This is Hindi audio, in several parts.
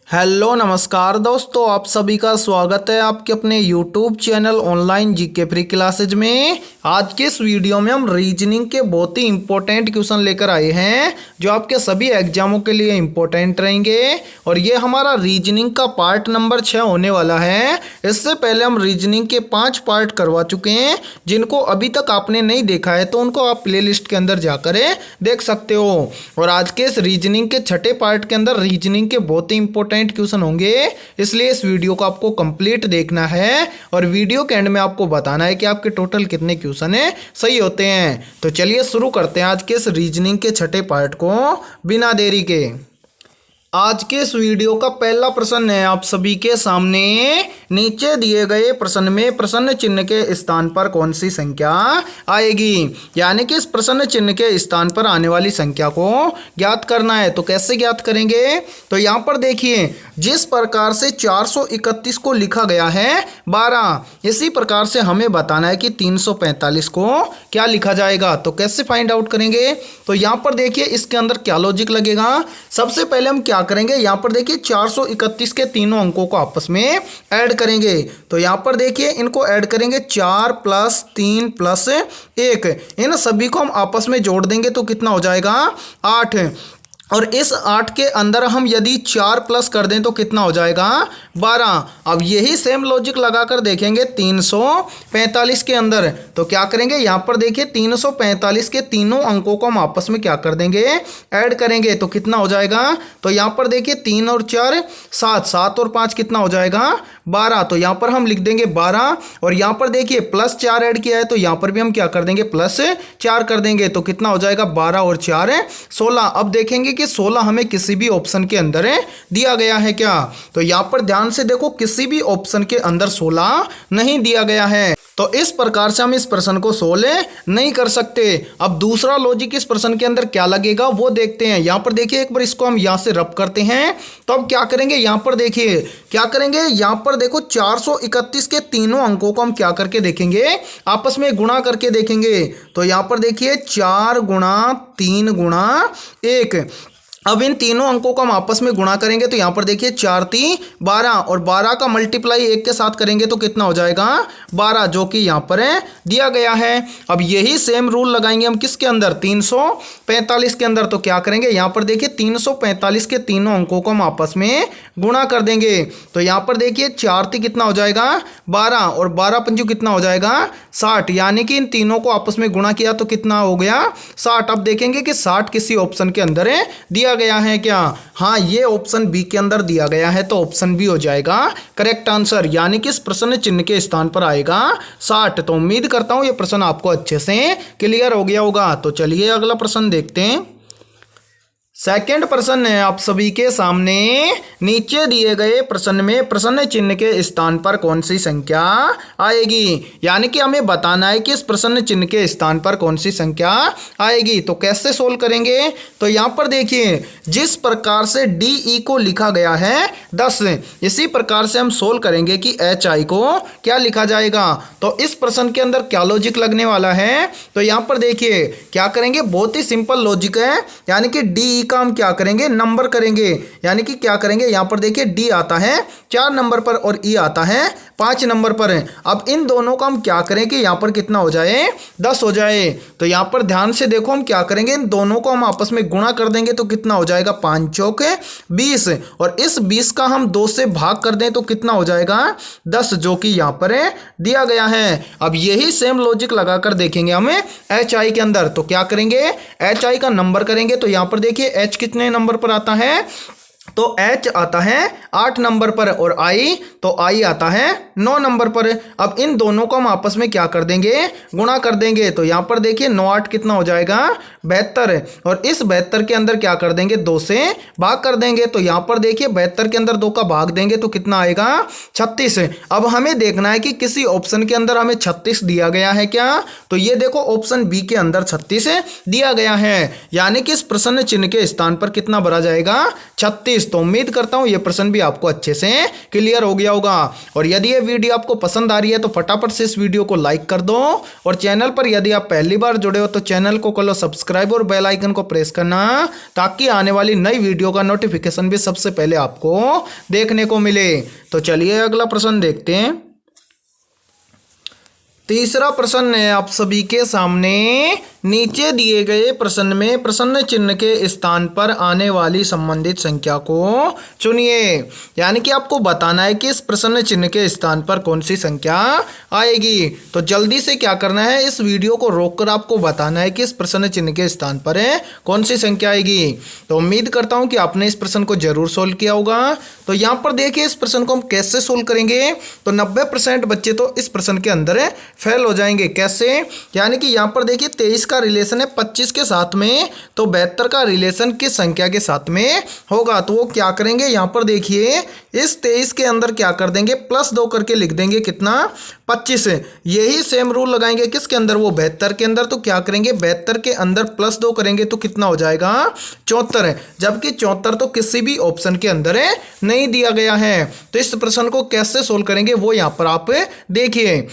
हेलो नमस्कार दोस्तों, आप सभी का स्वागत है आपके अपने YouTube channel online GK free classes में। आज के इस वीडियो में हम रीजनिंग के बहुत ही इंपॉर्टेंट क्वेश्चन लेकर आए हैं जो आपके सभी एग्जामों के लिए इंपॉर्टेंट रहेंगे। और ये हमारा रीजनिंग का पार्ट नंबर 6 होने वाला है। इससे पहले हम रीजनिंग के 5 पार्ट करवा चुके हैं। जिनको अभी तक आपने नहीं देखा है तो उनको आप प्ले लिस्ट के अंदर जाकर देख सकते हो। और आज के इस रीजनिंग के 6ठे पार्ट के अंदर रीजनिंग के बहुत ही इंपॉर्टेंट क्वेश्चन होंगे, इसलिए इस वीडियो को आपको कंप्लीट देखना है और वीडियो के एंड में आपको बताना है कि आपके टोटल कितने क्वेश्चन सही होते हैं। तो चलिए शुरू करते हैं आज के इस रीजनिंग के 6ठे पार्ट को बिना देरी के। आज के इस वीडियो का पहला प्रश्न है आप सभी के सामने। नीचे दिए गए प्रश्न में प्रश्न चिन्ह के स्थान पर कौन सी संख्या आएगी, यानी कि इस प्रश्न चिन्ह के स्थान पर आने वाली संख्या को ज्ञात करना है। तो कैसे ज्ञात करेंगे, तो यहाँ पर देखिए जिस प्रकार से 431 को लिखा गया है 12, इसी प्रकार से हमें बताना है कि 345 को क्या लिखा जाएगा। तो कैसे फाइंड आउट करेंगे, तो यहाँ पर देखिए इसके अंदर क्या लॉजिक लगेगा। सबसे पहले हम क्या करेंगे, यहाँ पर देखिए 431 के तीनों अंकों को आपस में ऐड करेंगे। तो यहाँ पर देखिए इनको ऐड करेंगे 4 + 3 + 1, इन सभी को हम आपस में जोड़ देंगे तो कितना हो जाएगा 8। और इस 8 के अंदर हम यदि 4 प्लस कर दें तो कितना हो जाएगा 12। अब यही सेम लॉजिक लगाकर देखेंगे 345 के अंदर। तो क्या करेंगे, यहाँ पर देखिए 345 के तीनों अंकों को हम आपस में क्या कर देंगे, ऐड करेंगे तो कितना हो जाएगा। तो यहाँ पर देखिए 3 और 4 7, 7 और 5 कितना हो जाएगा 12। तो यहाँ पर हम लिख देंगे 12। और यहाँ पर देखिए +4 ऐड किया है तो यहाँ पर भी हम क्या कर देंगे +4 कर देंगे तो कितना हो जाएगा 12 और 4 16। अब देखेंगे कि 16 हमें किसी भी ऑप्शन के अंदर दिया गया है क्या। तो यहाँ पर ध्यान से देखो किसी भी ऑप्शन के अंदर 16 नहीं दिया गया है। तो इस प्रकार से हम इस प्रश्न को सोल्व नहीं कर सकते। अब दूसरा लॉजिक इस प्रश्न के अंदर क्या लगेगा वो देखते हैं। यहाँ पर देखिए एक बार इसको हम यहाँ से रब करते हैं। तो अब क्या करेंगे, यहाँ पर देखिए क्या करेंगे, यहाँ पर देखो 431 के तीनों अंकों को हम क्या करके देखेंगे, आपस में गुणा करके देखेंगे। तो यहाँ पर देखिए 4 × 3 × 1। अब इन तीनों अंकों को हम आपस में गुणा करेंगे तो यहाँ पर देखिए 4 × 3 = 12 और 12 का मल्टीप्लाई 1 के साथ करेंगे तो कितना हो जाएगा 12, जो कि यहाँ पर दिया गया है। अब यही सेम रूल लगाएंगे हम किसके अंदर, 345 के अंदर। तो क्या करेंगे, यहाँ पर देखिए 345 के तीनों अंकों को हम आपस में गुणा कर देंगे। तो यहाँ पर देखिए 4 × 3 कितना हो जाएगा 12 और 12 × 5 कितना हो जाएगा 60, यानी कि इन तीनों को आपस में गुणा किया तो कितना हो गया 60। अब देखेंगे कि 60 किसी ऑप्शन के अंदर दिया गया है क्या। हाँ, ये ऑप्शन बी के अंदर दिया गया है तो ऑप्शन बी हो जाएगा करेक्ट आंसर, यानी कि इस प्रश्न चिन्ह के स्थान पर आएगा 60। तो उम्मीद करता हूं ये प्रश्न आपको अच्छे से क्लियर हो गया होगा। तो चलिए अगला प्रश्न देखते हैं। सेकंड प्रश्न है आप सभी के सामने। नीचे दिए गए प्रश्न में प्रश्न चिन्ह के स्थान पर कौन सी संख्या आएगी, यानी कि हमें बताना है कि इस प्रश्न चिन्ह के स्थान पर कौन सी संख्या आएगी। तो कैसे सोल्व करेंगे, तो यहाँ पर देखिए जिस प्रकार से DE को लिखा गया है 10, इसी प्रकार से हम सोल्व करेंगे कि HI को क्या लिखा जाएगा। तो इस प्रश्न के अंदर क्या लॉजिक लगने वाला है, तो यहाँ पर देखिए क्या करेंगे, बहुत ही सिंपल लॉजिक है। यानी कि DE का हम क्या करेंगे, नंबर करेंगे। यानी कि क्या करेंगे, यहाँ पर देखिए D आता है 4 नंबर पर और E आता है 5 नंबर पर। अब इन दोनों का हम क्या करें कि यहाँ पर कितना हो जाए 10 हो जाए। तो यहाँ पर ध्यान से देखो हम क्या करेंगे, इन दोनों को हम आपस में गुणा कर देंगे तो कितना हो जाएगा 5 चौक 20। और इस 20 का हम 2 से भाग कर दें तो कितना हो जाएगा 10, जो कि यहाँ पर दिया गया है। अब यही सेम लॉजिक लगाकर देखेंगे हमें HI के अंदर। तो क्या करेंगे, HI का नंबर करेंगे। तो यहाँ पर देखिए H कितने नंबर पर आता है, तो H आता है 8 नंबर पर और I आता है 9 नंबर पर। अब इन दोनों को हम आपस में क्या कर देंगे, गुणा कर देंगे। तो यहाँ पर देखिए 9 8 कितना हो जाएगा 72 और इस 72 के अंदर क्या कर देंगे 2 से भाग कर देंगे। तो यहाँ पर देखिए 72 के अंदर 2 का भाग देंगे तो कितना आएगा 36। अब हमें देखना है कि किसी ऑप्शन के अंदर हमें 36 दिया गया है क्या। तो ये देखो ऑप्शन बी के अंदर 36 दिया गया है, यानी कि इस प्रश्न चिन्ह के स्थान पर कितना भरा जाएगा 36। 25। तो उम्मीद करता हूँ ये प्रश्न भी आपको अच्छे से क्लियर हो गया होगा। और यदि ये वीडियो आपको पसंद आ रही है तो फटाफट से इस वीडियो को लाइक कर दो, और चैनल पर यदि आप पहली बार जुड़े हो तो चैनल को कर लो सब्सक्राइब और बेल आइकन को प्रेस करना, ताकि आने वाली नई वीडियो का नोटिफिकेशन भी सबसे पहले आपको देखने को मिले। तो चलिए अगला प्रश्न देखते हैं। तीसरा प्रश्न है आप सभी के सामने। नीचे दिए गए प्रश्न में प्रश्न चिन्ह के स्थान पर आने वाली संबंधित संख्या को चुनिए। यानी कि आपको बताना है कि इस प्रश्न चिन्ह के स्थान पर कौन सी संख्या आएगी। तो जल्दी से क्या करना है, इस वीडियो को रोककर आपको बताना है कि इस प्रश्न चिन्ह के स्थान पर कौन सी संख्या आएगी। तो उम्मीद करता हूं कि आपने इस प्रश्न को जरूर सोल्व किया होगा। तो यहाँ पर देखिए इस प्रश्न को हम कैसे सोल्व करेंगे। तो 90% बच्चे तो इस प्रश्न के अंदर फेल हो जाएंगे। कैसे, यानी कि यहाँ पर देखिए 23 का रिलेशन है 25 के साथ में, तो 72 का रिलेशन किस संख्या के साथ में होगा। तो वो क्या करेंगे, यहाँ पर देखिए इस 23 के अंदर क्या कर देंगे, +2 करके लिख देंगे कितना, 25। यही सेम रूल लगाएंगे किसके अंदर, वो 72 के अंदर। तो क्या करेंगे, 72 के अंदर +2 करेंगे तो कितना हो जाएगा, 74। जबकि 74 तो किसी भी ऑप्शन के अंदर नहीं दिया गया है। तो इस प्रश्न को कैसे सोल्व करेंगे वो यहाँ पर आप देखिए।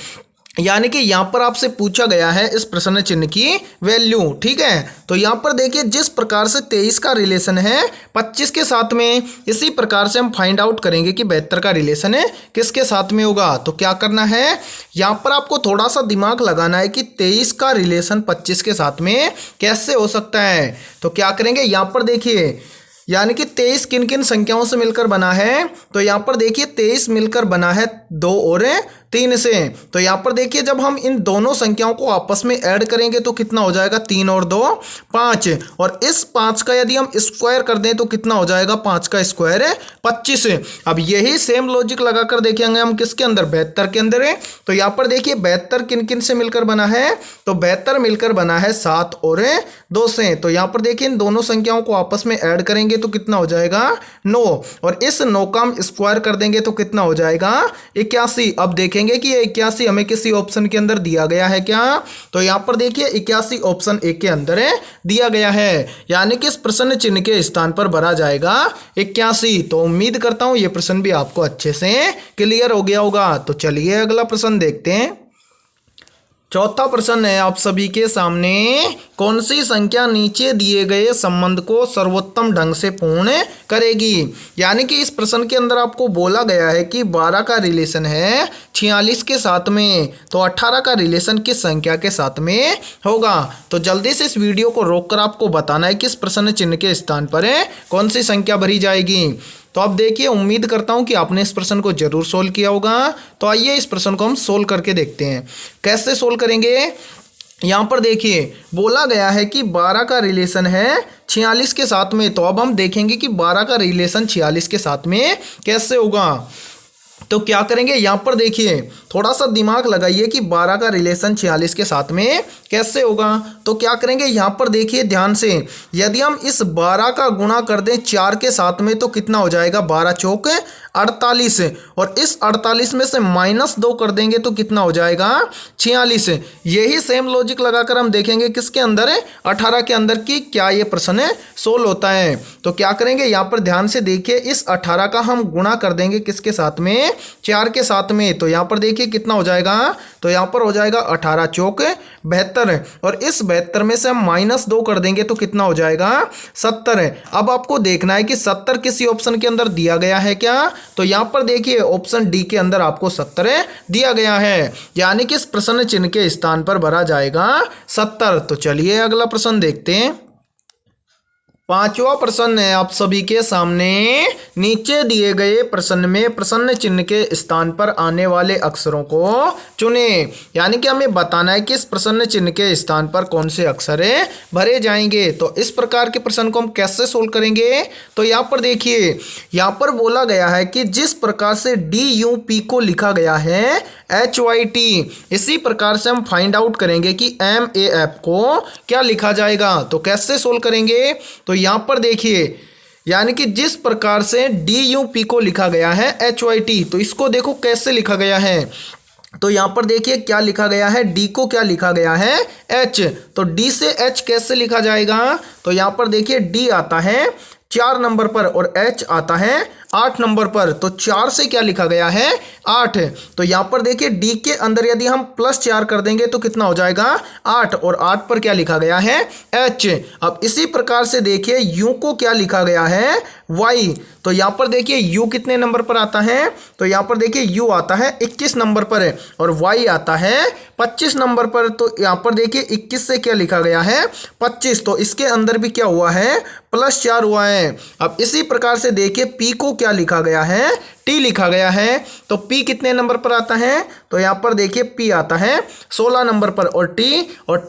यानी कि यहाँ पर आपसे पूछा गया है इस प्रश्न चिन्ह की वैल्यू, ठीक है। तो यहाँ पर देखिए जिस प्रकार से 23 का रिलेशन है 25 के साथ में, इसी प्रकार से हम फाइंड आउट करेंगे कि 72 का रिलेशन है किसके साथ में होगा। तो क्या करना है, यहाँ पर आपको थोड़ा सा दिमाग लगाना है कि 23 का रिलेशन 25 के साथ में कैसे हो सकता है। तो क्या करेंगे, यहाँ पर देखिए यानी कि 23 किन किन संख्याओं से मिलकर बना है। तो यहाँ पर देखिए 23 मिलकर बना है 2 और 3 से। तो यहाँ पर देखिए जब हम इन दोनों संख्याओं को आपस में ऐड करेंगे तो कितना हो जाएगा, 3 और 2 5। और इस 5 का यदि हम स्क्वायर कर दें तो कितना हो जाएगा, 5 का स्क्वायर 25। अब यही सेम लॉजिक लगाकर देखेंगे हम किसके अंदर, 72 के अंदर है। तो यहाँ पर देखिए 72 किन किन से मिलकर बना है, तो 72 मिलकर बना है 7 और 2 से। तो यहाँ पर देखिए इन दोनों संख्याओं को आपस में ऐड करेंगे तो कितना हो जाएगा, 9। और इस 9 का हम स्क्वायर कर देंगे तो कितना हो जाएगा, 81। अब देखेंगे कि ये 81 हमें किसी ऑप्शन के अंदर दिया गया है क्या। तो यहाँ पर देखिए 81 ऑप्शन ए के अंदर दिया गया है, यानी कि इस प्रश्न चिन्ह के स्थान पर भरा जाएगा 81। तो उम्मीद करता हूं ये प्रश्न भी आपको अच्छे से क्लियर हो गया होगा। तो चलिए अगला प्रश्न देखते हैं। चौथा प्रश्न है आप सभी के सामने। कौन सी संख्या नीचे दिए गए संबंध को सर्वोत्तम ढंग से पूर्ण करेगी। यानी कि इस प्रश्न के अंदर आपको बोला गया है कि 12 का रिलेशन है 46 के साथ में, तो 18 का रिलेशन किस संख्या के साथ में होगा। तो जल्दी से इस वीडियो को रोककर आपको बताना है कि इस प्रश्न चिन्ह के स्थान पर कौन सी संख्या भरी जाएगी। तो अब देखिए उम्मीद करता हूं कि आपने इस प्रश्न को जरूर सोल्व किया होगा। तो आइए इस प्रश्न को हम सोल्व करके देखते हैं। कैसे सोल्व करेंगे, यहाँ पर देखिए बोला गया है कि 12 का रिलेशन है 46 के साथ में। तो अब हम देखेंगे कि 12 का रिलेशन 46 के साथ में कैसे होगा। तो क्या करेंगे, यहाँ पर देखिए थोड़ा सा दिमाग लगाइए कि 12 का रिलेशन 46 के साथ में कैसे होगा। तो क्या करेंगे, यहाँ पर देखिए ध्यान से, यदि हम इस 12 का गुणा कर दें 4 के साथ में तो कितना हो जाएगा, 12 चौक 48। और इस 48 में से -2 कर देंगे तो कितना हो जाएगा, 46। यही सेम लॉजिक लगाकर हम देखेंगे किसके अंदर है, 18 के अंदर की क्या ये प्रश्न सोल्व होता है। तो क्या करेंगे, यहाँ पर ध्यान से देखिए इस 18 का हम गुणा कर देंगे किसके साथ में, 4 के साथ में। तो यहाँ पर देखिए कितना हो जाएगा, तो यहाँ पर हो जाएगा 18 चौक 72। और इस 72 में से हम -2 कर देंगे तो कितना हो जाएगा, 70। अब आपको देखना है कि 70 किसी ऑप्शन के अंदर दिया गया है क्या। तो यहाँ पर देखिए ऑप्शन डी के अंदर आपको 70 दिया गया है, यानी कि इस प्रश्न चिन्ह के स्थान पर भरा जाएगा 70। तो चलिए अगला प्रश्न देखते हैं। पांचवा प्रश्न है आप सभी के सामने। नीचे दिए गए प्रश्न में प्रश्न चिन्ह के स्थान पर आने वाले अक्षरों को चुने। यानी कि हमें बताना है कि इस प्रश्न चिन्ह के स्थान पर कौन से अक्षर भरे जाएंगे। तो इस प्रकार के प्रश्न को हम कैसे सोल्व करेंगे। तो यहाँ पर देखिए, यहाँ पर बोला गया है कि जिस प्रकार से DUP को लिखा गया है HYT, इसी प्रकार से हम फाइंड आउट करेंगे कि MAF को क्या लिखा जाएगा। तो कैसे सोल्व करेंगे, तो यहाँ पर देखिए यानी कि जिस प्रकार से DUP को लिखा गया है HYT, तो इसको देखो कैसे लिखा गया है। तो यहाँ पर देखिए क्या लिखा गया है, D को क्या लिखा गया है, H। तो D से H कैसे लिखा जाएगा। तो यहाँ पर देखिए D आता है 4 नंबर पर और H आता है 8 नंबर पर। तो 4 से क्या लिखा गया है 8। तो यहाँ पर देखिए D के अंदर यदि हम +4 कर देंगे तो कितना हो जाएगा 8 और 8 पर क्या लिखा गया है H। अब इसी प्रकार से देखिए U को क्या लिखा गया है Y। तो यहाँ पर देखिए U कितने नंबर पर आता है, तो यहाँ पर देखिए U आता है 21 नंबर पर है और Y आता है 25 नंबर पर। तो यहाँ पर देखिए 21 से क्या लिखा गया है 25। तो इसके अंदर भी क्या हुआ है +4 हुआ है। अब इसी प्रकार से देखिए P को क्या लिखा गया है T लिखा गया है। तो P कितने नंबर पर आता है, तो यहाँ पर देखिए P आता है 16 नंबर पर और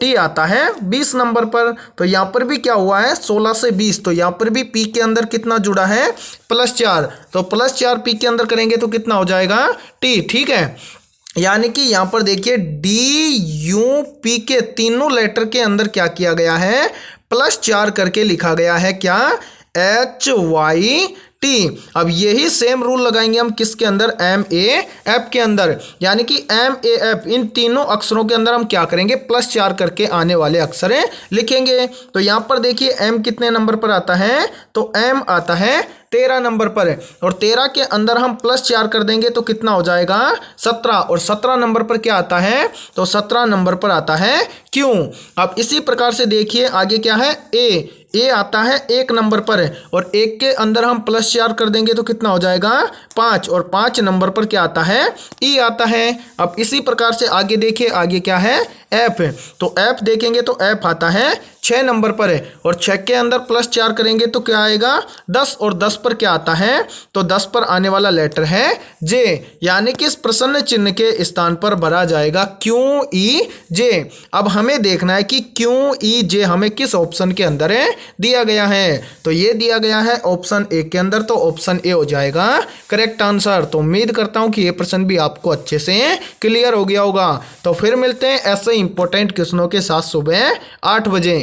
T आता है 20 नंबर पर। तो यहाँ पर भी क्या हुआ है 16 से 20। तो यहाँ पर भी P के अंदर कितना जुड़ा है +4। तो +4 P के अंदर करेंगे तो कितना हो जाएगा T। ठीक है, यानी कि यहाँ पर देखिए DUP के तीनों लेटर के अंदर क्या किया गया है +4 करके लिखा गया है क्या HYT। अब यही सेम रूल लगाएंगे हम किसके अंदर MAF के अंदर, यानी कि MAF इन तीनों अक्षरों के अंदर हम क्या करेंगे +4 करके आने वाले अक्षर लिखेंगे। तो यहाँ पर देखिए M कितने नंबर पर आता है, तो M आता है 13 नंबर पर और 13 के अंदर हम +4 कर देंगे तो कितना हो जाएगा 17 और 17 नंबर पर क्या आता है, तो 17 नंबर पर आता है Q। अब इसी प्रकार से देखिए आगे क्या है A आता है 1 नंबर पर और 1 के अंदर हम +4 कर देंगे तो कितना हो जाएगा 5 और 5 नंबर पर क्या आता है E आता है। अब इसी प्रकार से आगे देखिए आगे क्या है F। तो F देखेंगे तो F आता है 6 नंबर पर और 6 के अंदर +4 करेंगे तो क्या आएगा 10 और 10 पर क्या आता है, तो 10 पर आने वाला लेटर है J, यानी कि इस प्रश्न चिन्ह के स्थान पर भरा जाएगा QEJ। अब हमें देखना है कि QEJ हमें किस ऑप्शन के अंदर दिया गया है, तो ये दिया गया है ऑप्शन ए के अंदर। तो ऑप्शन ए हो जाएगा करेक्ट आंसर। तो उम्मीद करता हूं कि ये प्रश्न भी आपको अच्छे से क्लियर हो गया होगा। तो फिर मिलते हैं ऐसे इंपॉर्टेंट क्वेश्चनों के साथ सुबह 8 बजे।